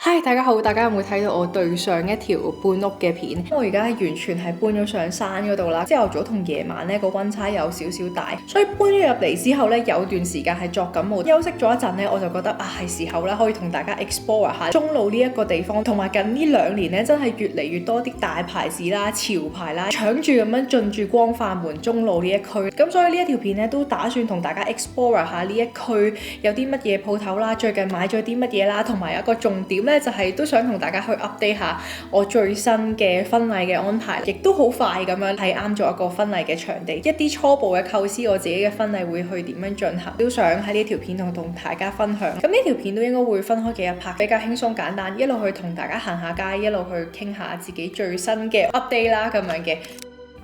嗨，大家好，大家有冇睇到我對上一條搬屋嘅片？我而家完全係搬咗上山嗰度啦，朝頭早同夜晚呢個溫差有少少大，所以搬咗入嚟之後呢，有段時間係作緊夢，休息咗一陣呢，我就覺得係時候咧可以同大家 explore 下中路呢一個地方，同埋近呢2年呢，真係越嚟越多啲大牌子啦、潮牌啦，搶住咁樣進駐光化門中路呢一區，咁所以呢一條片呢，都打算同大家 explore 下呢一區有啲乜嘢鋪頭啦，最近買咗啲乜嘢啦，同埋有一個重點呢。就係都想同大家去 update 下我最新嘅婚禮嘅安排，亦都好快咁樣睇啱咗一個婚禮嘅場地，一啲初步嘅構思，我自己嘅婚禮會去點樣進行，都想喺呢條片同大家分享。咁呢條片都應該會分開幾日拍，比較輕鬆簡單，一路去同大家行下街，一路去傾下自己最新嘅 update 啦咁樣嘅。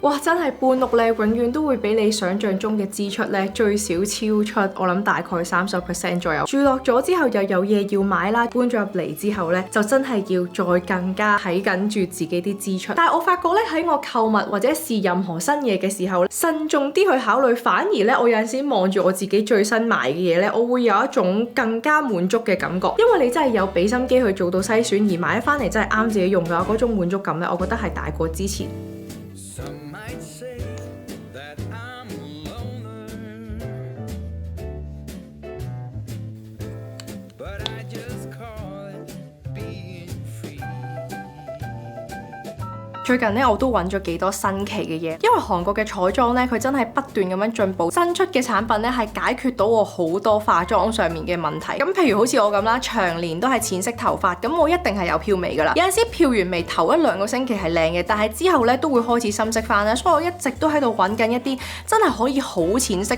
哇！真係搬屋咧，永遠都會比你想象中嘅支出咧最少超出，我諗大概30% 左右。住落咗之後又有嘢要買啦，搬咗入嚟之後咧就真係要再更加睇緊住自己啲支出。但係我發覺咧喺我購物或者試任何新嘢嘅時候，慎重啲去考慮，反而咧我有陣時望住我自己最新買嘅嘢咧，我會有一種更加滿足嘅感覺，因為你真係有俾心機去做到篩選，而買翻嚟真係啱自己用嘅話，嗰種滿足感咧，我覺得係大過之前。最近咧我都揾咗幾多新奇嘅嘢，因為韓國嘅彩妝咧佢真係不斷咁樣進步，新出嘅產品咧係解決到我好多化妝上面嘅問題。咁譬如好似我咁啦，長年都係淺色頭髮，咁我一定係有漂眉噶啦。有陣時漂完眉頭1-2個星期係靚嘅，但係之後咧都會開始深色翻啦，所以我一直都喺度揾緊一啲真係可以好淺色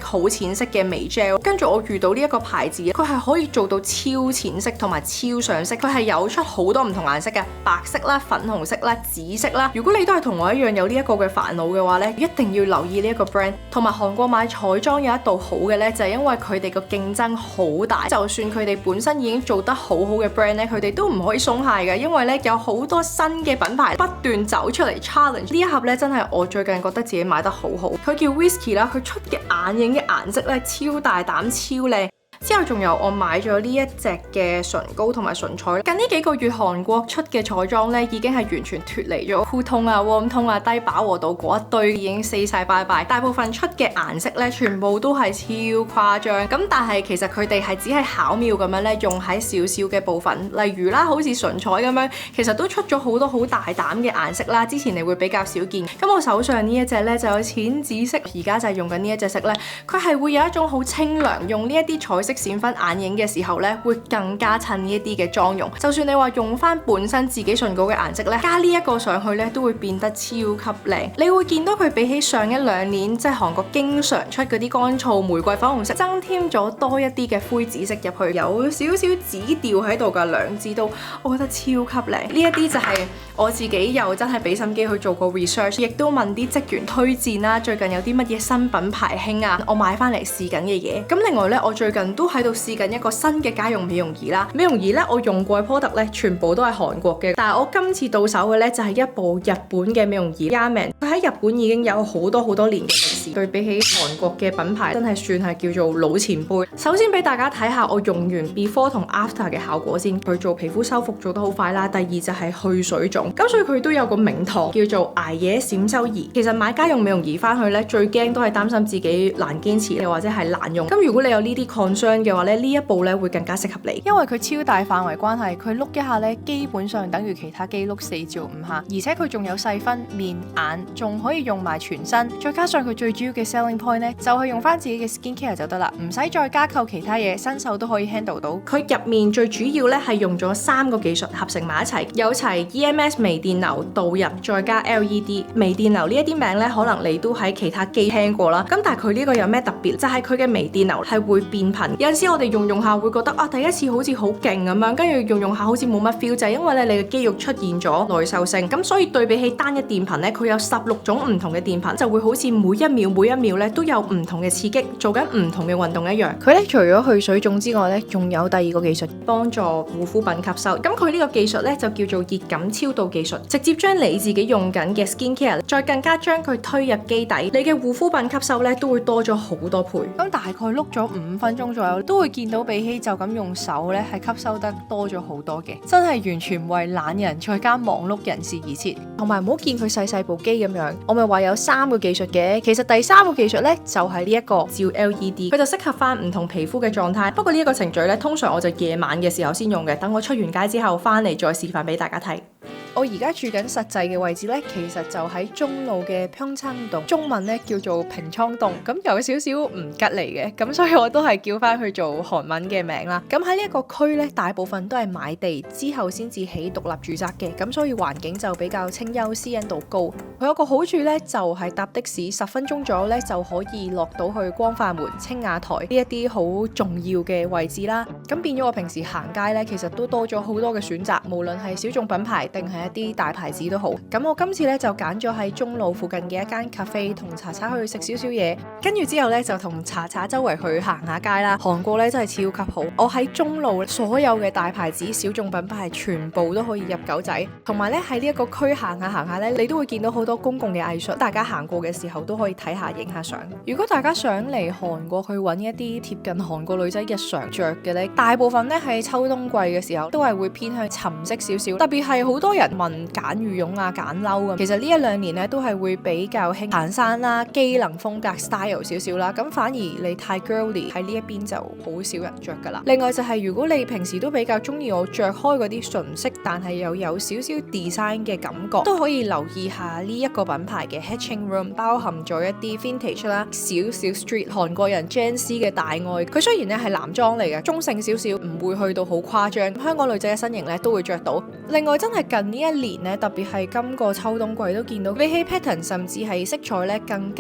嘅眉 gel。跟住我遇到呢一個牌子，佢係可以做到超淺色同埋超上色，佢係有出好多唔同顏色嘅，白色啦、粉紅色啦、紫色啦。如果你都係同我一樣有呢一個嘅煩惱嘅話咧，一定要留意呢一個 brand。同埋韓國買彩妝有一度好嘅咧，就係因為佢哋個競爭好大，就算佢哋本身已經做得好好嘅 brand 咧，佢哋都唔可以鬆懈嘅，因為咧有好多新嘅品牌不斷走出嚟 challenge。呢一盒咧真係我最近覺得自己買得好好，佢叫 Whisky 啦，佢出嘅眼影嘅顏色咧超大膽超靚。之後仲有我買咗呢一隻嘅唇膏同埋唇彩。近呢幾個月韓國出嘅彩妝咧已經係完全脫離咗酷通啊、warm tone啊、低飽和度嗰一堆，已經 say 晒拜拜。大部分出嘅顏色咧全部都係超誇張，咁但係其實佢哋係只係巧妙咁樣咧用喺少少嘅部分，例如啦好似唇彩咁樣，其實都出咗好多好大膽嘅顏色啦，之前你會比較少見。咁我手上呢一隻咧就有淺紫色，而家就係用緊呢一隻色咧，佢係會有一種好清涼，用呢一啲彩色閃分眼影嘅時候咧，會更加襯呢一啲嘅妝容。就算你話用翻本身自己唇膏嘅顏色咧，加呢一個上去咧，都會變得超級靚。你會見到佢比起上1-2年，即係韓國經常出嗰啲乾燥玫瑰粉紅色，增添咗多一啲嘅灰紫色入去，有少少紫調喺度噶，2支都，我覺得超級靚。呢一啲就係我自己又真係俾心機去做過 research， 亦都問啲職員推薦啦，最近有啲乜嘢新品牌興啊，我買翻嚟試緊嘅嘢。咁另外咧，我最近都喺度試緊一個新嘅家用美容儀啦。美容儀咧，我用過嘅 product 咧，全部都係韓國嘅，但係我今次到手嘅咧就係一部日本嘅美容儀 Yaemin。佢喺日本已經有好多年嘅歷史，對比起韓國嘅品牌，真係算係叫做老前輩。首先俾大家睇下我用完 before 同 after 嘅效果先。佢做皮膚修復做得好快啦。第二就係去水腫，咁所以佢都有個名堂叫做捱夜閃修儀。其實買家用美容儀翻去咧，最驚都係擔心自己難堅持，又或者係難用。咁如果你有呢啲 concern 嘅話咧，呢一部咧會更加適合你，因為佢超大範圍關係，佢碌一下咧基本上等於其他機碌4至5下，而且佢仲有細分面眼，仲可以用埋全身，再加上佢最主要嘅 selling point 咧，就係用翻自己嘅 skin care 就得啦，唔使再加購其他嘢，新手都可以 handle 到。佢入面最主要咧係用咗3個技術合成埋一齊，有齊 EMS 微電流導入，再加 LED 微電流呢一啲名咧，可能你都喺其他機聽過啦。咁但係佢呢個有咩特別？就係佢嘅微電流係會變頻，有陣時我哋用下會覺得第一次好似好勁咁樣，跟住用下好似冇乜 feel， 就係因為咧你嘅肌肉出現咗耐受性，咁所以對比起單一電頻咧，佢有16種唔同嘅電頻，就會好似每一秒咧都有唔同嘅刺激，做緊唔同嘅運動一樣。佢咧除咗去水腫之外咧，仲有第2個技術幫助護膚品吸收。咁佢呢個技術咧就叫做熱感超導技術，直接將你自己用緊嘅 skin care， 再更加將佢推入肌底，你嘅護膚品吸收咧都會多咗好多倍。咁大概碌咗5分鐘左左右，都會見到比起就咁用手咧係吸收得多咗好多嘅，真係完全為懶人再加忙碌人士而設。同埋唔好見佢細細部機咁樣，我咪話有3個技術嘅，其實第3個技術咧就係呢一個照 LED， 佢就適合翻唔同皮膚嘅狀態。不過呢一個程序咧，通常我就夜晚嘅時候先用嘅，等我出完街之後翻嚟再示範俾大家睇。我而家住緊實際嘅位置咧，其實就喺中路嘅平昌洞，中文咧叫做平倉洞，咁有少少唔吉利嘅，咁所以我都係叫翻佢做韓文嘅名啦。咁喺呢一個區咧，大部分都係買地之後先至起獨立住宅嘅，咁所以環境就比較清幽，私隱度高。佢有個好處咧，就係搭的士10分鐘左右咧就可以落到去光化門、青瓦台呢一啲好重要嘅位置啦。咁變咗我平時行街咧，其實都多咗好多嘅選擇，無論係小眾品牌定係一啲大牌子都好。咁我今次咧就揀咗喺中路附近嘅一間 cafe 同茶茶去食少少嘢，跟住之後咧就同茶茶周圍去行下街啦。韓國咧真係超級好，我喺中路所有嘅大牌子、小眾品牌全部都可以入狗仔，同埋咧喺呢一個區行下咧，你都會見到好多公共嘅藝術，大家行過嘅時候都可以睇下、影下相。如果大家想嚟韓國去揾一啲貼近韓國女仔日常着嘅咧，大部分咧喺秋冬季嘅時候都係會偏向沉色少少，特別係好多人問揀羽絨啊、揀褸咁。其實呢1-2年咧都係會比較興行山啦、機能風格 style 少少啦，咁反而你太 girly 喺呢一邊就好少人着噶啦。另外就係如果你平時都比較中意我着開嗰啲純色，但係又有少少 design 嘅感覺，都可以留意下呢一個品牌嘅 Hatching Room， 包含咗一啲 vintage 啦、少少 street 韓國人 Gen Z 嘅大愛。佢雖然咧係男裝嚟嘅，中性少少，唔會去到好誇張，香港女仔嘅身形咧都會着到。另外真係近呢1年咧，特別係今個秋冬季都見到比起 pattern 甚至係色彩咧更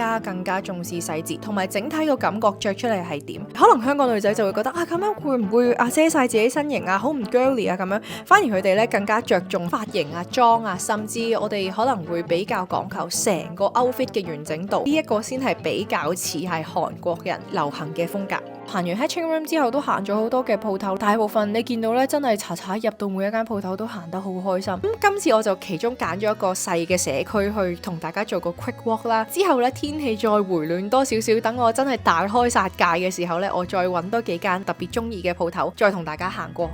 加重視細節，同埋整體個感覺着出嚟係點。可能香港女仔就會覺得啊，咁樣會唔會遮晒自己身形啊，好唔 girly 啊咁樣，反而佢哋咧更加着重髮型啊、妝啊，甚至我哋可能會比較講求成個 outfit 嘅完整度，呢一個先係比較似係韓國人流行嘅風格。行完 Hatching Room 之後都行咗好多嘅鋪頭，大部分你見到咧真係查查入到每一間鋪頭都行得好開心。今次我就其中揀咗一個細嘅社區去同大家做個 quick walk 啦。之後咧天氣再回暖多少少，等我真係大開殺戒嘅時候咧，我再揾多幾間特別中意嘅鋪頭，再同大家行過。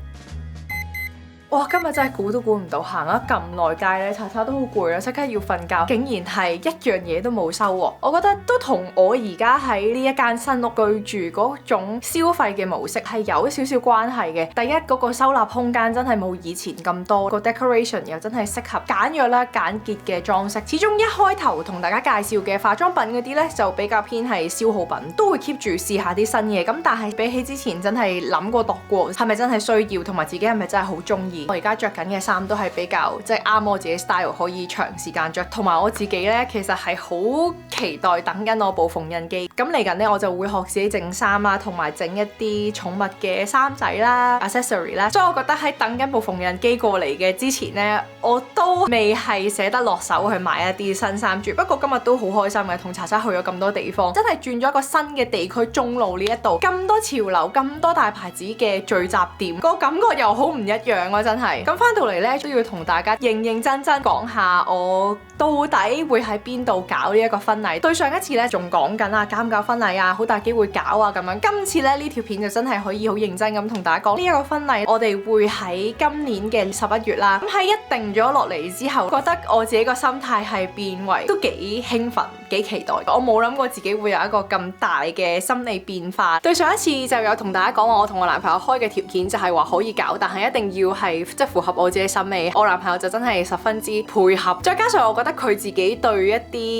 哇！今日真係估都估唔到，行咗咁耐街咧，查查都好攰啦，即刻要瞓覺，竟然係一樣嘢都冇收喎。我覺得都同我而家喺呢一間新屋居住嗰種消費嘅模式係有少少關係嘅。第一，嗰個收納空間真係冇以前咁多，個 decoration 又真係適合簡約啦、簡潔嘅裝飾。始終一開頭同大家介紹嘅化妝品嗰啲咧，就比較偏係消耗品，都會 keep 住試下啲新嘢。咁但係比起之前真係諗過度過，係咪真係需要，同埋自己係咪真係好中意？我而家着緊嘅衫都係比較即係啱我自己 style， 可以長時間着。同埋我自己咧，其實係好期待等緊我部縫紉機。咁嚟緊咧，我就會學自己整衫啦，同埋整一啲寵物嘅衫仔啦、accessory 啦。所以我覺得喺等緊部縫紉機過嚟嘅之前咧，我都未係捨得落手去買一啲新衫住。不過今日都好開心嘅，同查查去咗咁多地方，真係轉咗一個新嘅地區，中路呢一度咁多潮流、咁多大牌子嘅聚集點，個感覺又好唔一樣啊！真係。咁翻到嚟咧，都要同大家認真講下我到底會喺邊度搞呢一個婚禮。對上一次咧仲講緊啊，搞唔搞婚禮啊，好大機會搞啊咁樣。今次咧呢條片就真係可以好認真咁同大家講呢一個婚禮，我哋會喺今年嘅11月啦。咁喺一定咗落嚟之後，覺得我自己個心態係變為都幾興奮、幾期待。我冇諗過自己會有一個咁大嘅心理變化。對上一次就有同大家講話，我同我男朋友開嘅條件就係話可以搞，但係一定要係即係符合我自己審美。我男朋友就真係十分之配合，再加上我覺得佢自己對一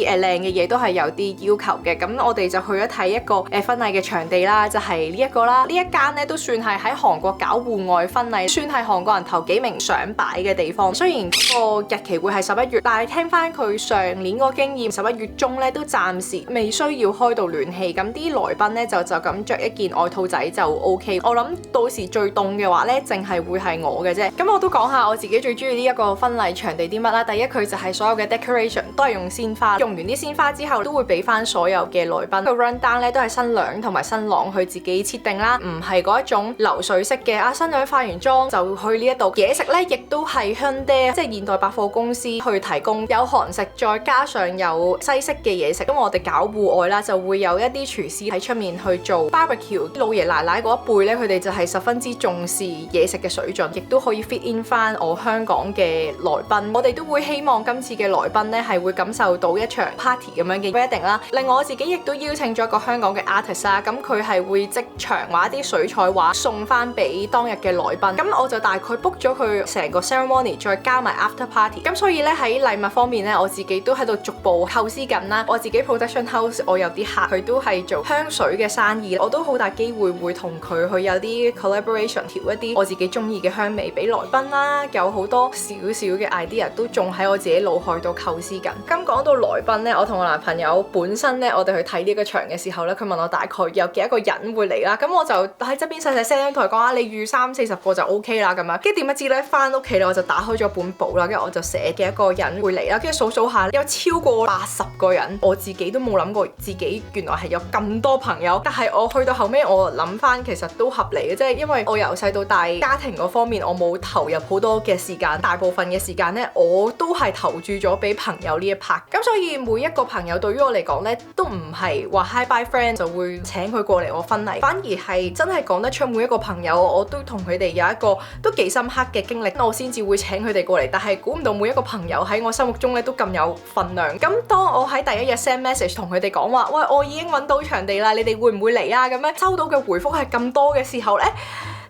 啲靚嘅嘢都係有啲要求嘅。咁我哋就去咗睇一個婚禮嘅場地啦，就係呢一個啦。呢一間咧都算係喺韓國搞戶外婚禮，算係韓國人頭幾名想擺嘅地方。雖然個日期會係11月，但係聽翻佢上年個經驗，11月中咧都暫時未需要開到暖氣。咁啲來賓咧就咁着一件外套仔就 OK。我諗到時最凍嘅話咧，淨係會係我嘅啫。嘅。咁我都講下我自己最中意呢一個婚禮場地啲乜啦。第一，佢就係所有嘅 decoration 都係用鮮花，用完啲鮮花之後都會俾翻所有嘅來賓。個 run down 咧都係新娘同埋新郎去自己設定啦，唔係嗰一種流水式嘅新娘化完妝就去呢一度。嘢食咧亦都係Hyundai即係現代百貨公司去提供，有韓食再加上有西式嘅嘢食。咁我哋搞戶外啦，就會有一啲廚師喺出面去做 barbecue。老爺奶奶嗰一輩咧，佢哋就係十分之重視嘢食嘅水準，亦都可以 fit in 翻我香港嘅來賓。我哋都會希望今次嘅來賓咧係會感受到一場 party 咁樣嘅 wedding 啦。另外我自己亦都邀請咗一個香港嘅 artist 啦，咁佢係會即場畫一啲水彩畫送翻俾當日嘅來賓。咁我就大概 book 咗佢成個 ceremony， 再加埋 after party。咁所以咧喺禮物方面咧，我自己都喺度逐步構思緊啦。我自己 production house， 我有啲客佢都係做香水嘅生意，我都好大機會會同佢去有啲 collaboration， 調一啲我自己中意嘅香味俾來賓啦。有好多少少嘅 idea 都仲喺我自己腦海度構思緊。咁講到來賓咧，我同我男朋友本身咧，我哋去睇呢個場嘅時候咧，佢問我大概有幾多個人會嚟啦。咁我就喺側邊細細聲同佢講啊，你預30-40個就 OK 啦咁樣。跟住點不知咧，翻屋企咧我就打開咗本簿啦，跟住我就寫幾多個人會嚟啦。跟住數數下有超過80個人，我自己都冇諗過自己原來係有咁多朋友。但係我去到後尾，我諗翻其實都合理嘅，即係因為我由細到大家庭嗰方面我冇投入好多嘅時間，大部分嘅時間咧我都係投注咗俾朋友呢一 part。咁所以每一個朋友對於我嚟講咧，都唔係話 hi bye friend 就會請佢過嚟我婚禮，反而係真係講得出每一個朋友我都同佢哋有一個都幾深刻嘅經歷，我先至會請佢哋過嚟。但係估唔到每一個朋友喺我心目中咧都咁有份量。咁當我喺第一日 send message 同佢哋講話，喂，我已經揾到場地啦，你哋會唔會嚟啊？咁樣收到嘅回覆係咁多嘅時候咧，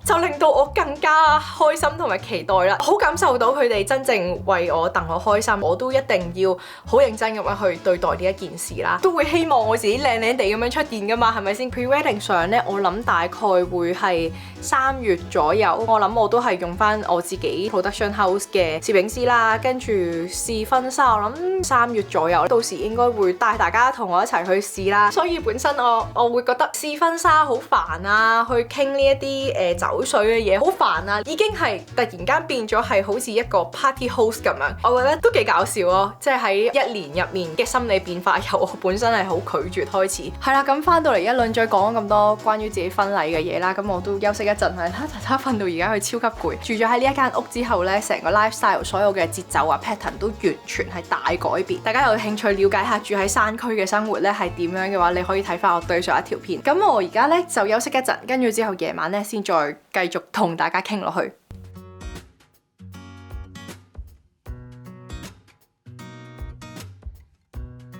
就令到我更加開心同埋期待啦，好感受到佢哋真正為我戥我開心，我都一定要好認真咁樣去對待呢一件事啦，都會希望我自己靚靚地咁樣出現噶嘛，係咪先？ Pre-wedding 上咧，我諗大概會係3月左右，我諗我都係用翻我自己 production house 嘅攝影師啦，跟住試婚紗，我諗3月左右，到時應該會帶大家同我一齊去試啦。所以本身我會覺得試婚紗好煩啊，去傾呢一啲酒水嘅嘢好煩啊，已經係突然間變咗係好似一個 party host 咁樣，我覺得都幾搞笑咯，即係喺1年入面嘅心理變化，由我本身係好拒絕開始。係啦，咁翻到嚟一輪再講咁多關於自己婚禮嘅嘢啦，咁我都休息一陣係，睇瞓到而家佢超級攰。住咗喺呢一間屋之後呢，成個 lifestyle 所有嘅節奏啊 pattern 都完全係大改變。大家有興趣了解下住喺山區嘅生活呢係點樣嘅話，你可以睇翻我對上一條片。咁我而家呢就休息一陣，跟住之後夜晚呢先再繼續同大家傾落去。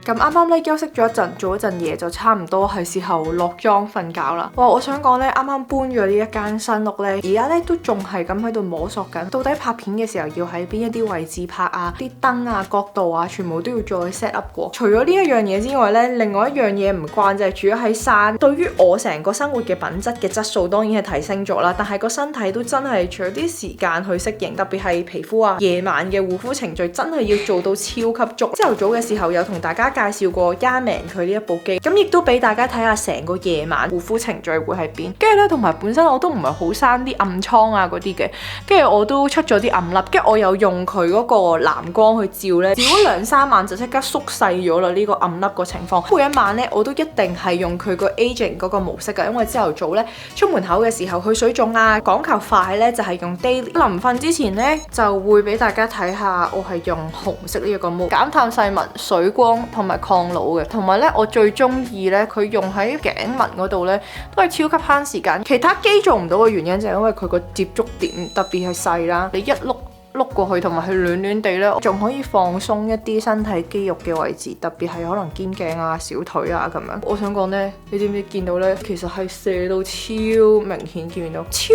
咁啱啱咧休息咗一陣，做一陣嘢就差唔多係時候落妝瞓覺啦。哇！我想講咧，啱啱搬咗呢一間新屋咧，而家咧都仲係咁喺度摸索緊，到底拍片嘅時候要喺邊一啲位置拍啊，啲燈啊、角度啊，全部都要再 set up 過。除咗呢一樣嘢之外咧，另外一樣嘢唔慣就係住咗喺山，對於我成個生活嘅品質嘅質素當然係提升咗啦，但係個身體都真係除咗啲時間去適應，特別係皮膚啊、夜晚嘅護膚程序真係要做到超級足。朝頭早嘅時候有同大家介紹過 Yaman 佢呢一部機，咁亦都俾大家睇下成個夜晚護膚程序會喺邊。跟住咧，同埋本身我都唔係好生啲暗瘡啊嗰啲嘅，跟住我都出咗啲暗粒，跟住我有用佢嗰個藍光去照咧，照咗2-3晚就即刻縮細咗啦。呢個暗粒個情況，每一晚咧我都一定係用佢個 aging 嗰個模式噶，因為朝頭早咧出門口嘅時候去水腫啊，講求快咧就係用 daily。臨瞓之前咧就會俾大家睇下，我係用紅色呢一個模，減淡細紋、水光同埋抗老嘅，同埋咧我最中意咧佢用喺頸紋嗰度咧都係超級慳時間。其他機做唔到嘅原因就係因為佢個接觸點特別係細啦，你一碌過去，同埋佢暖暖地咧，仲可以放鬆一啲身體肌肉嘅位置，特別係可能肩頸啊、小腿啊咁樣。我想講呢，你知唔知見到呢？其實係射到超明顯，見唔到超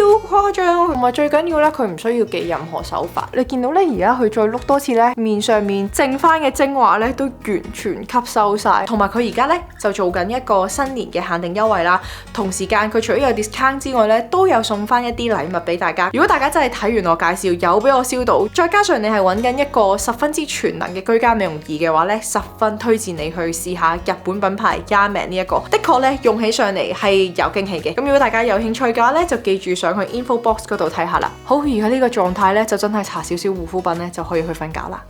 誇張，同埋最緊要呢，佢唔需要記任何手法。你見到呢，而家佢再碌多次呢，面上面剩翻嘅精華呢，都完全吸收晒。同埋佢而家呢，就做緊一個新年嘅限定優惠啦，同時間佢除咗有 discount 之外呢，都有送翻一啲禮物俾大家。如果大家真係睇完我介紹，有俾我燒到到，再加上你係揾緊一個十分之全能嘅居家美容儀嘅話呢，十分推薦你去試下日本品牌 Yaemin 呢一個，的確呢，用起上嚟係有驚喜嘅。咁如果大家有興趣嘅話呢，就記住上去 info box 嗰度睇下啦。好，而家呢個狀態呢，就真係搽少少護膚品呢，就可以去瞓覺啦。